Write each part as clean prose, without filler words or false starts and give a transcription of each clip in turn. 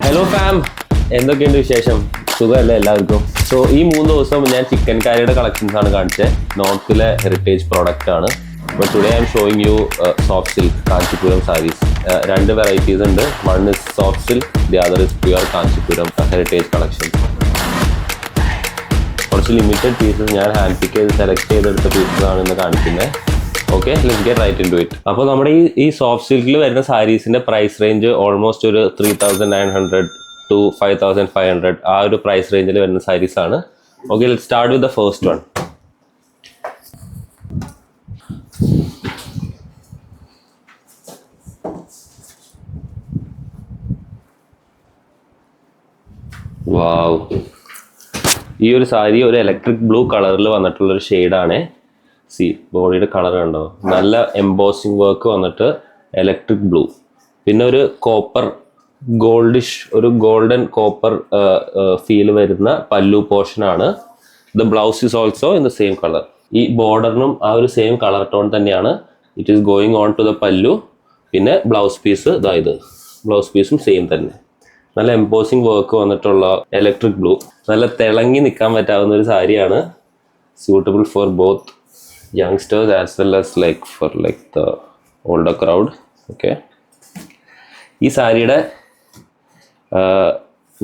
Hello farm, എന്തൊക്കെയുണ്ട് വിശേഷം? സുഖമല്ലേ എല്ലാവർക്കും? സോ ഈ 3 ദിവസം ഞാൻ ചിക്കൻ കാരിയുടെ കളക്ഷൻസ് ആണ് കാണിച്ചത്. നോർത്തിലെ ഹെറിറ്റേജ് പ്രോഡക്റ്റ് ആണ്. But today I'm showing you soft silk Kanchipuram saris. 2 varieties ഉണ്ട്. One is soft silk, the other is pure Kanchipuram heritage collection. കുറച്ച് ലിമിറ്റഡ് പീസസ് ഞാൻ ഹാൻഡ് പിക്ക് ചെയ്ത് സെലക്ട് ചെയ്തെടുത്ത പീസസ് ആണ് ഇന്ന് കാണിക്കുന്നത്. Okay, let's get right into it. അപ്പോൾ നമ്മുടെ ഈ സോഫ്റ്റ് സിൽക്കിൽ വരുന്ന സാരീസിന്റെ പ്രൈസ് റേഞ്ച് ഓൾമോസ്റ്റ് ഒരു 3900 to 5500 ആ ഒരു പ്രൈസ് റേഞ്ചിൽ വരുന്ന സാരീസ് ആണ്. Okay, let's start with the first one. Wow, ഈ ഒരു സാരി ഒരു ഇലക്ട്രിക് ബ്ലൂ കളറിൽ വന്നിട്ടുള്ളൊരു ഷെയ്ഡാണ്. സി, ബോഡിയുടെ കളർ കണ്ടോ, നല്ല എംബോസിങ് വർക്ക് വന്നിട്ട് ഇലക്ട്രിക് ബ്ലൂ, പിന്നെ ഒരു കോപ്പർ ഗോൾഡിഷ്, ഒരു ഗോൾഡൻ കോപ്പർ ഫീൽ വരുന്ന പല്ലു പോർഷൻ ആണ്. The blouse is also in the same colour. ഈ ബോർഡറിനും ആ ഒരു സെയിം കളർ ടോൺ തന്നെയാണ്. It is going on to the pallu. പിന്നെ ബ്ലൗസ് പീസ് ഇതായത്, ബ്ലൗസ് പീസും സെയിം തന്നെ. നല്ല എംബോസിങ് വർക്ക് വന്നിട്ടുള്ള ഇലക്ട്രിക് ബ്ലൂ, നല്ല തിളങ്ങി നിൽക്കാൻ പറ്റാവുന്ന ഒരു സാരിയാണ്. Suitable for both youngsters as well as for the older crowd. Okay, ഈ സാരിയുടെ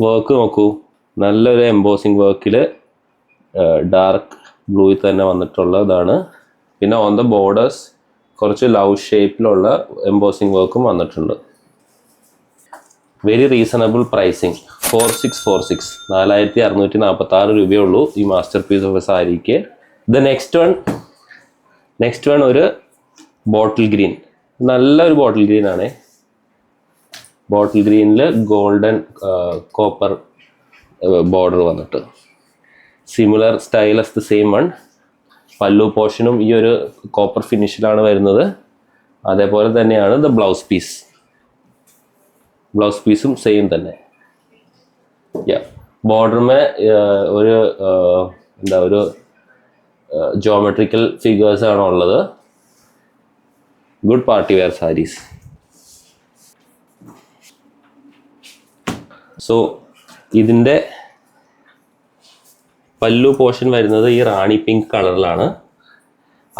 വർക്ക് നോക്കൂ, നല്ലൊരു എംബോസിങ് വർക്കിൽ ഡാർക്ക് ബ്ലൂയിൽ തന്നെ വന്നിട്ടുള്ളതാണ്. പിന്നെ ഓൺ ദ ബോർഡേഴ്സ് കുറച്ച് ലവ് ഷേപ്പിലുള്ള എംബോസിങ് വർക്കും വന്നിട്ടുണ്ട്. വെരി റീസണബിൾ പ്രൈസിങ്, 4646, 4646 രൂപയേ ഉള്ളൂ ഈ മാസ്റ്റർ പീസ് ഓഫ് സാരിക്ക്. ദ നെക്സ്റ്റ് വൺ ഒരു ബോട്ടിൽ ഗ്രീൻ, നല്ലൊരു ബോട്ടിൽ ഗ്രീൻ ആണ്. ബോട്ടിൽ ഗ്രീനിൽ ഗോൾഡൻ കോപ്പർ ബോർഡർ വന്നിട്ട് similar style as the same one. Pallu പോർഷനും ഈ ഒരു കോപ്പർ ഫിനിഷിലാണ് വരുന്നത്. അതേപോലെ തന്നെയാണ് ദ ബ്ലൗസ് പീസും സെയിം തന്നെ. ബോർഡറിന് ഒരു ജോമെട്രിക്കൽ ഫിഗേഴ്സ് ആണ് ഉള്ളത്. Good party wear saris. So ഇതിൻ്റെ പല്ലു പോർഷൻ വരുന്നത് ഈ റാണി പിങ്ക് കളറിലാണ്.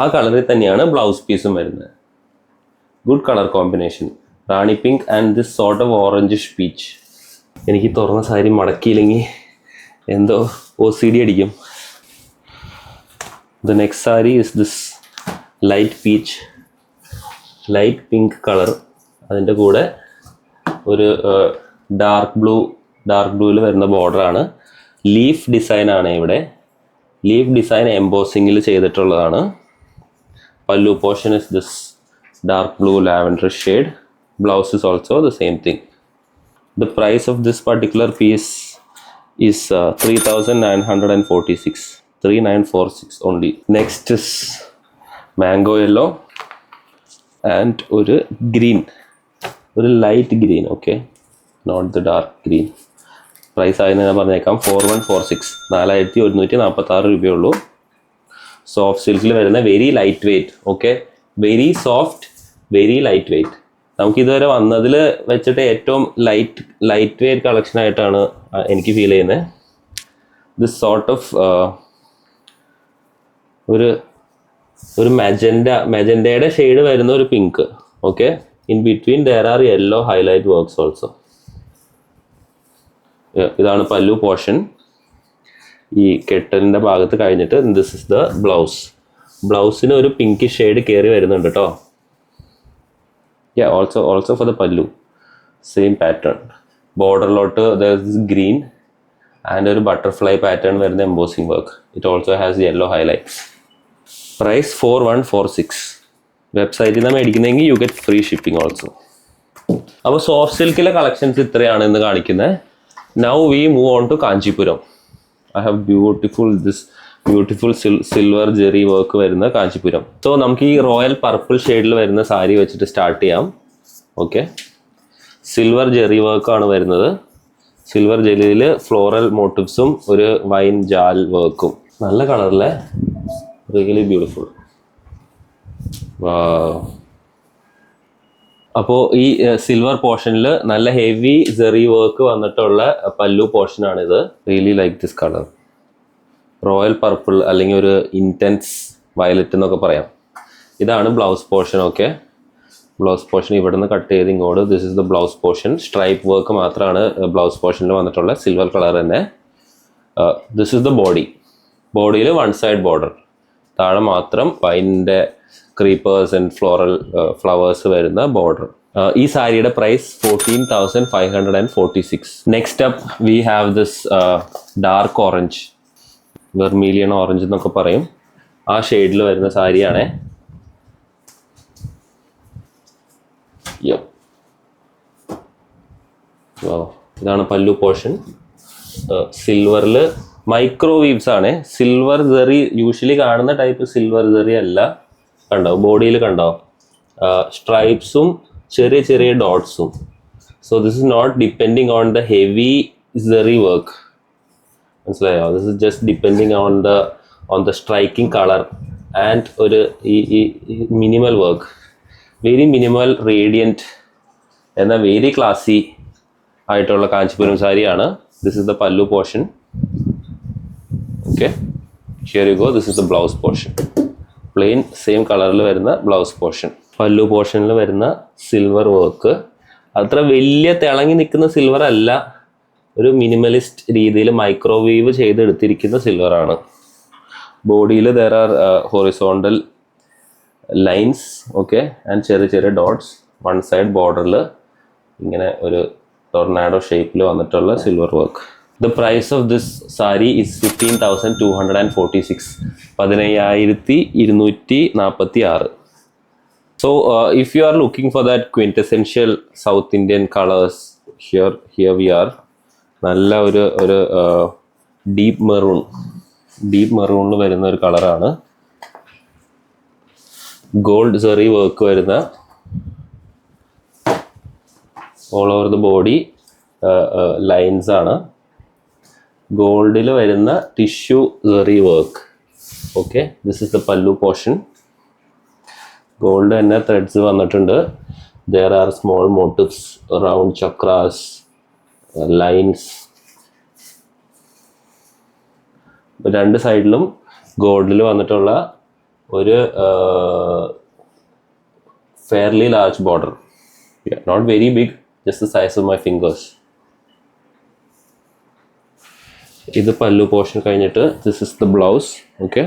ആ കളറിൽ തന്നെയാണ് ബ്ലൗസ് പീസും വരുന്നത്. Good colour combination, Rani pink and this sort of orangish peach. എനിക്ക് തുറന്ന സാരി മടക്കിയില്ലെങ്കിൽ എന്തോ OCD അടിക്കും. The next saree is this light pink color. അതിൻ്റെ കൂടെ ഒരു ഡാർക്ക് ബ്ലൂവിൽ വരുന്ന ബോർഡറാണ്. ലീഫ് ഡിസൈൻ ആണ് ഇവിടെ. ലീഫ് ഡിസൈൻ എംബോസിങ്ങിൽ ചെയ്തിട്ടുള്ളതാണ്. പല്ലു portion is this dark blue lavender shade. Blouse is also the same thing. The price of this particular piece is 3946. 3946 only. Next is mango yellow and ഒരു green, ഒരു light green. Okay, not the dark green. Price ആയെന്ന് ഞാൻ പറഞ്ഞേക്കാം, 4146, 4146 രൂപയേ ഉള്ളൂ. Soft സിൽക്കിൽ വരുന്ന very light weight. Okay, very soft, very light weight. നമുക്കിതുവരെ വന്നതിൽ വെച്ചിട്ട് ഏറ്റവും ലൈറ്റ് വെയ്റ്റ് കളക്ഷൻ ആയിട്ടാണ് എനിക്ക് ഫീൽ ചെയ്യുന്നത്. ദിസ് സോർട്ട് ഓഫ് ഒരു മെജൻഡയുടെ ഷെയ്ഡ് വരുന്ന ഒരു pink. Okay, in between there are yellow highlight works also. ഇതാണ് പല്ലു പോർഷൻ. ഈ കെട്ടലിൻ്റെ ഭാഗത്ത് കഴിഞ്ഞിട്ട് ദിസ് ഇസ് ദ ബ്ലൗസ്. ബ്ലൗസിന് ഒരു പിങ്ക് ഷെയ്ഡ് കയറി വരുന്നുണ്ട് കേട്ടോ. Also for the pallu same pattern. ബോർഡറിലോട്ട് ദർ ഇസ് ഗ്രീൻ ആൻഡ് ഒരു ബട്ടർഫ്ലൈ പാറ്റേൺ വരുന്ന embossing work. It also has yellow highlights. Price 4146. വെബ്സൈറ്റിൽ നിന്ന് മേടിക്കുന്നതെങ്കിൽ you get free shipping also. അപ്പോൾ സോഫ്റ്റ് സിൽക്കിലെ കളക്ഷൻസ് ഇത്രയാണ് ഇന്ന് കാണിക്കുന്നത്. Now we move on to Kanchipuram. I have beautiful silver zari work വരുന്ന കാഞ്ചീപുരം. സോ നമുക്ക് ഈ റോയൽ പർപ്പിൾ ഷെയ്ഡിൽ വരുന്ന സാരി വെച്ചിട്ട് സ്റ്റാർട്ട് ചെയ്യാം. ഓക്കെ, സിൽവർ ജെറി വർക്കാണ് വരുന്നത്. സിൽവർ ജെറിയിൽ ഫ്ലോറൽ മോട്ടീവ്സും ഒരു വൈൻ ജാൽ വർക്കും. നല്ല കളറിലെ really beautiful. Wow. അപ്പോൾ ഈ സിൽവർ പോർഷനിൽ നല്ല ഹെവി സെറി വർക്ക് വന്നിട്ടുള്ള പല്ലു പോർഷനാണിത്. Really like this colour. Royal purple അല്ലെങ്കിൽ ഒരു ഇൻറ്റൻസ് വയലറ്റ് എന്നൊക്കെ പറയാം. ഇതാണ് blouse portion. Okay, blouse portion ഇവിടെ നിന്ന് കട്ട് ചെയ്ത് ഇങ്ങോട്ട് this is the blouse portion. Stripe work മാത്രമാണ് ബ്ലൗസ് പോർഷനിൽ വന്നിട്ടുള്ള സിൽവർ കളർ തന്നെ. This is the body. ബോഡിയിൽ വൺ സൈഡ് ബോർഡർ, താഴെ മാത്രം വൈനിൻ്റെ ക്രീപ്പേഴ്സ് ആൻഡ് ഫ്ലോറൽ ഫ്ലവേഴ്സ് വരുന്ന ബോർഡർ. ഈ സാരിയുടെ price 14,546. Next up we have this dark orange, vermilion orange എന്നൊക്കെ പറയും. ആ ഷെയ്ഡിൽ വരുന്ന സാരിയാണ്. ഇതാണ് പല്ലു പോർഷൻ. സിൽവറിൽ മൈക്രോവീവ്സ് ആണ്. സിൽവർ സെറി യൂഷ്വലി കാണുന്ന ടൈപ്പ് സിൽവർ സെറി അല്ല. കണ്ടോ ബോഡിയിൽ കണ്ടോ സ്ട്രൈപ്സും ചെറിയ ചെറിയ ഡോട്ട്സും. So this is not depending on the heavy zari work. മനസ്സിലായോ? This is just depending on the striking colour and ഒരു ഈ minimal work. Very minimal radiant എന്ന വെരി ക്ലാസി ആയിട്ടുള്ള കാഞ്ചീപുരം സാരിയാണ്. This is the pallu portion. Okay, here you go. This is the blouse portion. Plain same കളറിൽ വരുന്ന blouse portion. പല്ലു പോർഷനിൽ വരുന്ന സിൽവർ വർക്ക് അത്ര വലിയ തിളങ്ങി നിൽക്കുന്ന സിൽവർ അല്ല. ഒരു മിനിമലിസ്റ്റ് രീതിയിൽ മൈക്രോവേവ് ചെയ്തെടുത്തിരിക്കുന്ന സിൽവറാണ്. ബോഡിയിൽ there are horizontal lines. Okay, and ചെറിയ ചെറിയ ഡോട്ട്സ്. വൺ സൈഡ് ബോർഡറിൽ ഇങ്ങനെ ഒരു ടൊർണാഡോ ഷേപ്പിൽ വന്നിട്ടുള്ള silver work. The price of this sari is 15,246. 15,246. So if you are looking for that quintessential south Indian colours, here we are. നല്ല ഒരു deep മെറൂണിൽ വരുന്ന ഒരു കളറാണ്. ഗോൾഡ് സെറി വർക്ക് വരുന്ന all over the body lines ആണ്. ഗോൾഡിൽ വരുന്ന tissue zari work. Okay, this is the pallu portion. Gold തന്നെ ത്രെഡ്സ് വന്നിട്ടുണ്ട്. There are small motifs, round chakras, lines. രണ്ട് സൈഡിലും ഗോൾഡിൽ വന്നിട്ടുള്ള ഒരു fairly large border. Not very big, just the size of my fingers. ഇത് പല്ലു പോർഷൻ കഴിഞ്ഞിട്ട് this is the blouse. Okay,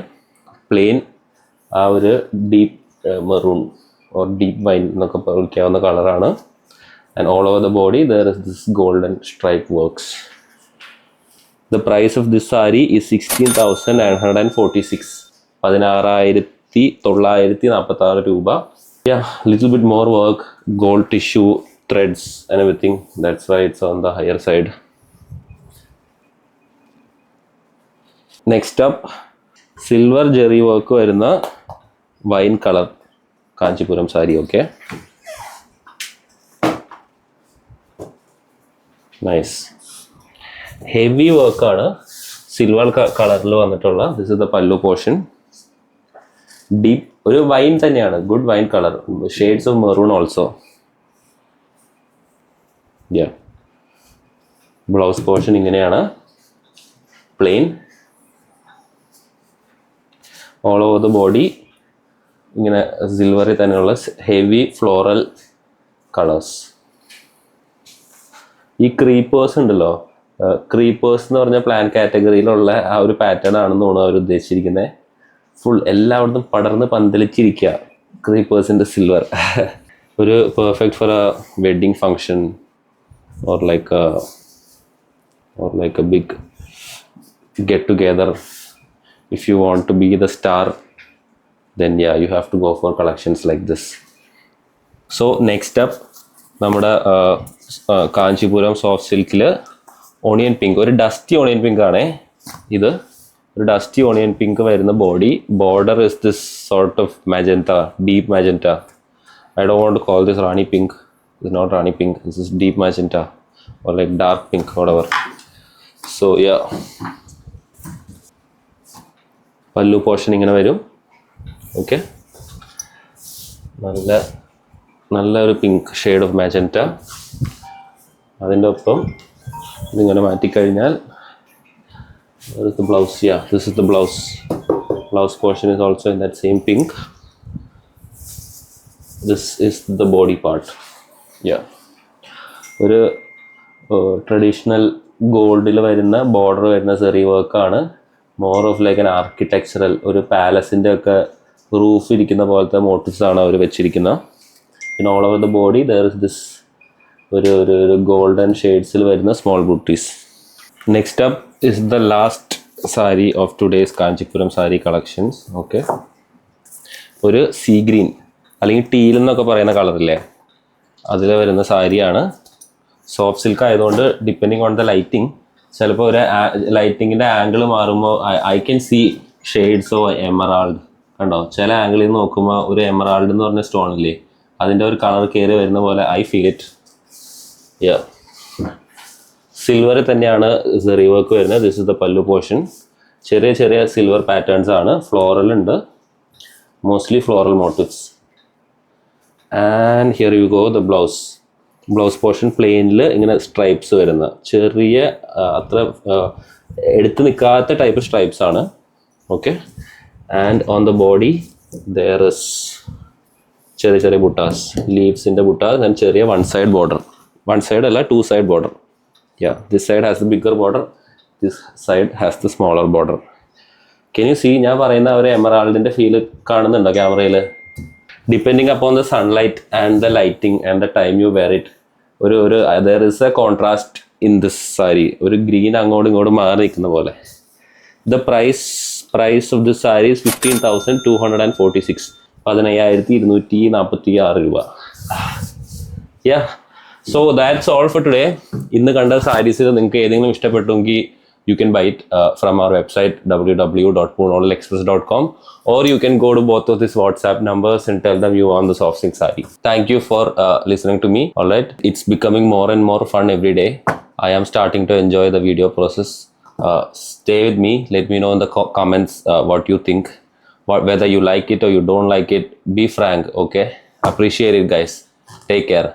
plain ആ ഒരു deep maroon or deep wine എന്നൊക്കെ വിളിക്കാവുന്ന കളറാണ്. And all over the body there is this golden stripe works. The price of this sari is 16,946. 16,946 രൂപ. Yeah, little bit more work, gold tissue, threads and everything. That's why it's on the higher side. Next up, silver jerry work വരുന്ന wine colour Kanchipuram sari. Okay, nice heavy വർക്കാണ്. Silver colour വന്നിട്ടുള്ള this is the pallu portion. Deep ഒരു wine തന്നെയാണ്, good wine colour. Shades of maroon also. Blouse portion ഇങ്ങനെയാണ്, plain. All over the body ഇങ്ങനെ സിൽവറിൽ തന്നെയുള്ള heavy floral colours. ഈ ക്രീപ്പേഴ്സ് ഉണ്ടല്ലോ, ക്രീപ്പേഴ്സ് എന്ന് പറഞ്ഞ പ്ലാൻ കാറ്റഗറിയിലുള്ള ആ ഒരു പാറ്റേൺ ആണെന്ന് തോന്നുന്നു അവർ ഉദ്ദേശിച്ചിരിക്കുന്നത്. ഫുൾ എല്ലായിടത്തും പടർന്ന് പന്തലിച്ചിരിക്കുക ക്രീപ്പേഴ്സിൻ്റെ സിൽവർ. ഒരു perfect for a wedding function or like a big get together. If you want to be the star, then yeah, you have to go for collections like this. So next up, നമ്മുടെ Kanchipuram soft സിൽക്കിൽ onion pink, ഒരു dusty onion pink ആണേ ഇത്. ഒരു dusty onion pink വരുന്ന body. Border is this sort of magenta, deep magenta. I don't want to call this Rani pink. It's not Rani pink. This is deep magenta or like dark pink, whatever. So yeah, പല്ലു portion ഇങ്ങനെ വരും. Okay, നല്ല നല്ലൊരു pink shade of മാജൻറ്റ. അതിൻ്റെ ഒപ്പം ഇതിങ്ങനെ മാറ്റിക്കഴിഞ്ഞാൽ the blouse, yeah, this is the blouse. Blouse portion is also in that same pink. This is the body part. Yeah, ഒരു traditional ഗോൾഡിൽ വരുന്ന ബോർഡർ വരുന്ന സെറി വർക്കാണ്. More of like an architectural, ഒരു പാലസിൻ്റെ ഒക്കെ roof ഇരിക്കുന്ന പോലത്തെ മോട്ടീവ്സ് ആണ് അവർ വെച്ചിരിക്കുന്നത്. പിന്നെ all over the body there is this ഒരു ഗോൾഡൻ ഷെയ്ഡ്സിൽ വരുന്ന small booties. Next up is the last sari of today's Kanchipuram sari collections. Okay, ഒരു സീ ഗ്രീൻ അല്ലെങ്കിൽ ടീൽ എന്നൊക്കെ പറയുന്ന കളറില്ലേ, അതിൽ വരുന്ന സാരിയാണ്. സോഫ്റ്റ് സിൽക്ക് ആയതുകൊണ്ട് ഡിപ്പെൻഡിങ് ഓൺ ദ ലൈറ്റിംഗ് ചിലപ്പോൾ ഒരു ലൈറ്റിങ്ങിൻ്റെ ആംഗിൾ മാറുമ്പോൾ I can see shades of emerald. കണ്ടോ, ചില ആംഗിളിൽ നിന്ന് നോക്കുമ്പോൾ ഒരു എമറാൾഡ് എന്ന് പറഞ്ഞ സ്റ്റോൺ ഇല്ലേ, അതിൻ്റെ ഒരു കളർ കയറി വരുന്ന പോലെ I feel it. Yeah, silver തന്നെയാണ് സെറി വർക്ക് വരുന്നത്. This is the pallu portion. ചെറിയ ചെറിയ സിൽവർ പാറ്റേൺസ് ആണ്. ഫ്ലോറൽ ഉണ്ട്, mostly floral motifs. And here you go the blouse. Blouse portion പ്ലെയിനിൽ ഇങ്ങനെ സ്ട്രൈപ്സ് വരുന്ന ചെറിയ അത്ര എടുത്ത് നിൽക്കാത്ത ടൈപ്പ് സ്ട്രൈപ്സ് ആണ്. Okay, and on the body there is ചെറിയ ചെറിയ ബുട്ടാസ്, ലീവ്സിൻ്റെ ബുട്ടാസ് ആൻഡ് ചെറിയ one side border. One side അല്ല, to side border. Yeah, this side has the bigger border, this side has the smaller border. Can you see? ഞാൻ പറയുന്ന ഒരു എമറാൾഡിൻ്റെ feel കാണുന്നുണ്ടോ ക്യാമറയിൽ? Depending upon the sunlight and the lighting and the time you wear it, ഒരു there is a contrast in this sari. ഒരു green അങ്ങോട്ടും ഇങ്ങോട്ടും മാറി നിൽക്കുന്ന പോലെ. The price of this sari is 15,246, 15,246 രൂപ. Yeah, so that's all for today. ഇന്ന് കണ്ട സാരീസിൽ നിങ്ങൾക്ക് ഏതെങ്കിലും ഇഷ്ടപ്പെട്ടുവെങ്കിൽ you can buy it from our website www.poonolexpress.com, or you can go to both of these WhatsApp numbers and tell them you want the soft silk saree. Thank you for listening to me. All right, it's becoming more and more fun every day. I am starting to enjoy the video process. Stay with me. Let me know in the comments what you think, whether you like it or you don't like it. Be frank, okay? Appreciate it, guys. Take care.